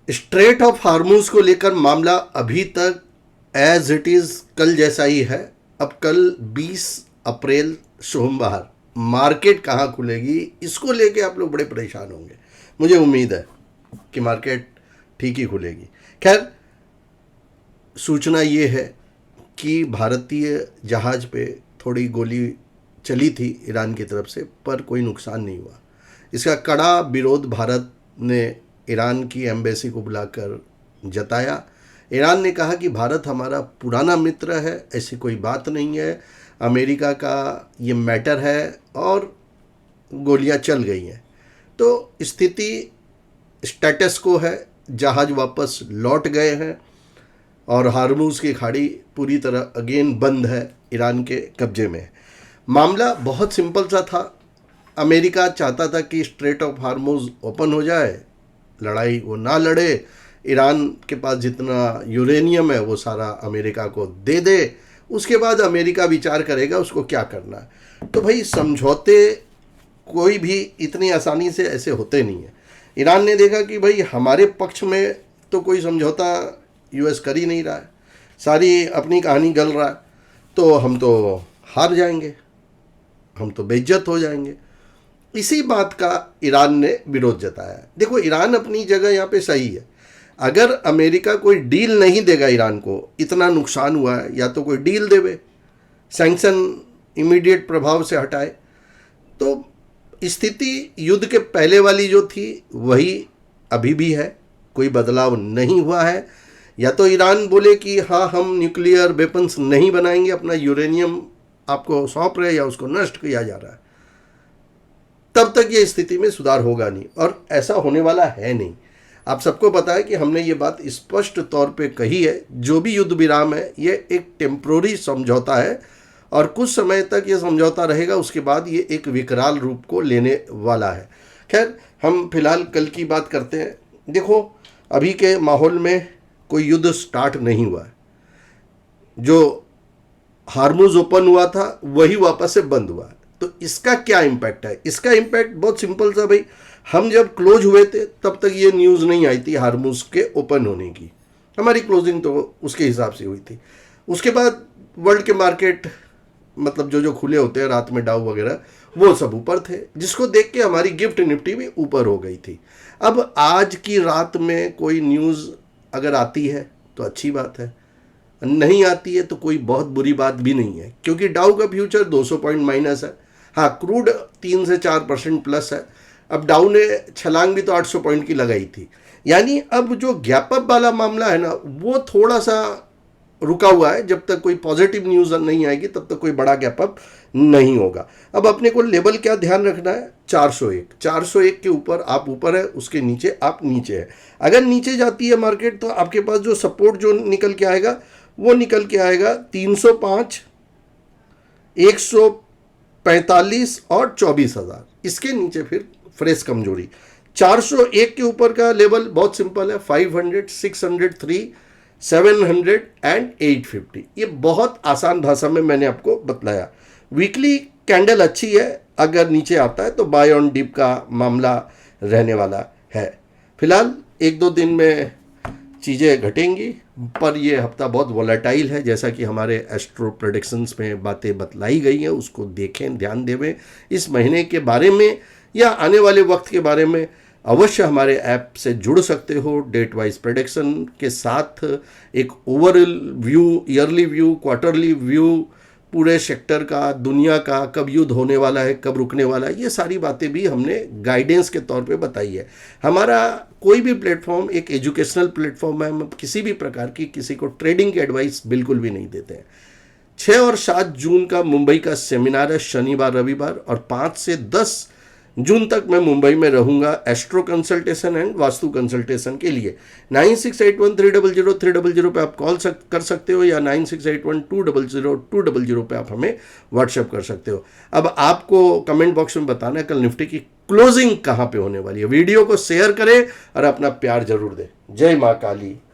Straight of Hormuz को लेकर मामला अभी तक एज इट इज कल जैसा ही है। अब कल 20 अप्रैल सोमवार मार्केट कहाँ खुलेगी, इसको लेके आप लोग बड़े परेशान होंगे। मुझे उम्मीद है कि मार्केट ठीक ही खुलेगी। खैर, सूचना ये है कि भारतीय जहाज पे थोड़ी गोली चली थी ईरान की तरफ से, पर कोई नुकसान नहीं हुआ। इसका कड़ा विरोध भारत ने ईरान की एम्बेसी को बुलाकर जताया। ईरान ने कहा कि भारत हमारा पुराना मित्र है, ऐसी कोई बात नहीं है, अमेरिका का ये मैटर है और गोलियां चल गई हैं। तो स्थिति स्टेटस को है, जहाज वापस लौट गए हैं और हार्मूज की खाड़ी पूरी तरह अगेन बंद है, ईरान के कब्जे में है। मामला बहुत सिंपल सा था। अमेरिका चाहता था कि स्ट्रेट ऑफ हार्मूज ओपन हो जाए, लड़ाई वो ना लड़े, ईरान के पास जितना यूरेनियम है वो सारा अमेरिका को दे दे, उसके बाद अमेरिका विचार करेगा उसको क्या करना है। तो भाई, समझौते कोई भी इतनी आसानी से ऐसे होते नहीं है। ईरान ने देखा कि भाई हमारे पक्ष में तो कोई समझौता यूएस कर ही नहीं रहा है, सारी अपनी कहानी गल रहा है, तो हम तो हार जाएंगे, हम तो बेइज्जत हो जाएंगे। इसी बात का ईरान ने विरोध जताया। देखो, ईरान अपनी जगह यहाँ पे सही है। अगर अमेरिका कोई डील नहीं देगा ईरान को, इतना नुकसान हुआ है, या तो कोई डील देवे, सैंक्शन इमीडिएट प्रभाव से हटाए। तो स्थिति युद्ध के पहले वाली जो थी वही अभी भी है, कोई बदलाव नहीं हुआ है। या तो ईरान बोले कि हाँ, हम न्यूक्लियर वेपन्स नहीं बनाएंगे, अपना यूरेनियम आपको सौंप रहे, या उसको नष्ट किया जा रहा है, तब तक ये स्थिति में सुधार होगा नहीं, और ऐसा होने वाला है नहीं। आप सबको पता है कि हमने ये बात स्पष्ट तौर पे कही है, जो भी युद्ध विराम है ये एक टेम्प्रोरी समझौता है, और कुछ समय तक ये समझौता रहेगा, उसके बाद ये एक विकराल रूप को लेने वाला है। खैर, हम फिलहाल कल की बात करते हैं। देखो, अभी के माहौल में कोई युद्ध स्टार्ट नहीं हुआ है। जो हार्मूज ओपन हुआ था वही वापस से बंद हुआ है। तो इसका क्या इम्पैक्ट है? इसका इम्पैक्ट बहुत सिंपल सा भाई, हम जब क्लोज हुए थे तब तक ये न्यूज़ नहीं आई थी हार्मूज के ओपन होने की, हमारी क्लोजिंग तो उसके हिसाब से हुई थी। उसके बाद वर्ल्ड के मार्केट, मतलब जो जो खुले होते हैं रात में, डाउ वगैरह, वो सब ऊपर थे, जिसको देख के हमारी गिफ्ट निफ्टी भी ऊपर हो गई थी। अब आज की रात में कोई न्यूज़ अगर आती है तो अच्छी बात है, नहीं आती है तो कोई बहुत बुरी बात भी नहीं है, क्योंकि डाउ का फ्यूचर 200 पॉइंट माइनस है। हाँ, क्रूड 3 से 4% प्लस है। अब डाउ ने छलांग भी तो 800 पॉइंट की लगाई थी। यानी अब जो गैप अप वाला मामला है ना, वो थोड़ा सा रुका हुआ है। जब तक कोई पॉजिटिव न्यूज़ नहीं आएगी तब तक कोई बड़ा गैप अप नहीं होगा। अब अपने को लेवल क्या ध्यान रखना है? 401 के ऊपर आप ऊपर है, उसके नीचे आप नीचे है। अगर नीचे जाती है मार्केट तो आपके पास जो सपोर्ट जो निकल के आएगा वो निकल के आएगा 305, 145 और 24,000। इसके नीचे फिर फ्रेश कमजोरी। 401 के ऊपर का लेवल बहुत सिंपल है, 500, 603, 700 एंड 850। ये बहुत आसान भाषा में मैंने आपको बतलाया। वीकली कैंडल अच्छी है, अगर नीचे आता है तो बाय ऑन डिप का मामला रहने वाला है। फिलहाल 1-2 दिन में चीज़ें घटेंगी, पर ये हफ्ता बहुत वोलेटाइल है, जैसा कि हमारे एस्ट्रो प्रेडिक्शंस में बातें बतलाई गई हैं, उसको देखें, ध्यान देवें। इस महीने के बारे में या आने वाले वक्त के बारे में अवश्य हमारे ऐप से जुड़ सकते हो। डेट वाइज प्रेडिक्शन के साथ एक overall view, yearly view, quarterly view, पूरे सेक्टर का, दुनिया का, कब युद्ध होने वाला है, कब रुकने वाला है, ये सारी बातें भी हमने गाइडेंस के तौर पे बताई है। हमारा कोई भी प्लेटफॉर्म एक एजुकेशनल प्लेटफॉर्म है। हम किसी भी प्रकार की किसी को ट्रेडिंग की एडवाइस बिल्कुल भी नहीं देते हैं। 6 और 7 जून का मुंबई का सेमिनार है, शनिवार रविवार, और 5 से 10 जून तक मैं मुंबई में रहूंगा astro consultation and vastu consultation के लिए। 9681300300 पे आप कॉल कर सकते हो, या 9681200200 पे आप हमें व्हाट्सएप कर सकते हो। अब आपको कमेंट बॉक्स में बताना है कल निफ्टी की क्लोजिंग कहाँ पे होने वाली है। वीडियो को शेयर करें और अपना प्यार जरूर दें। जय माँ काली।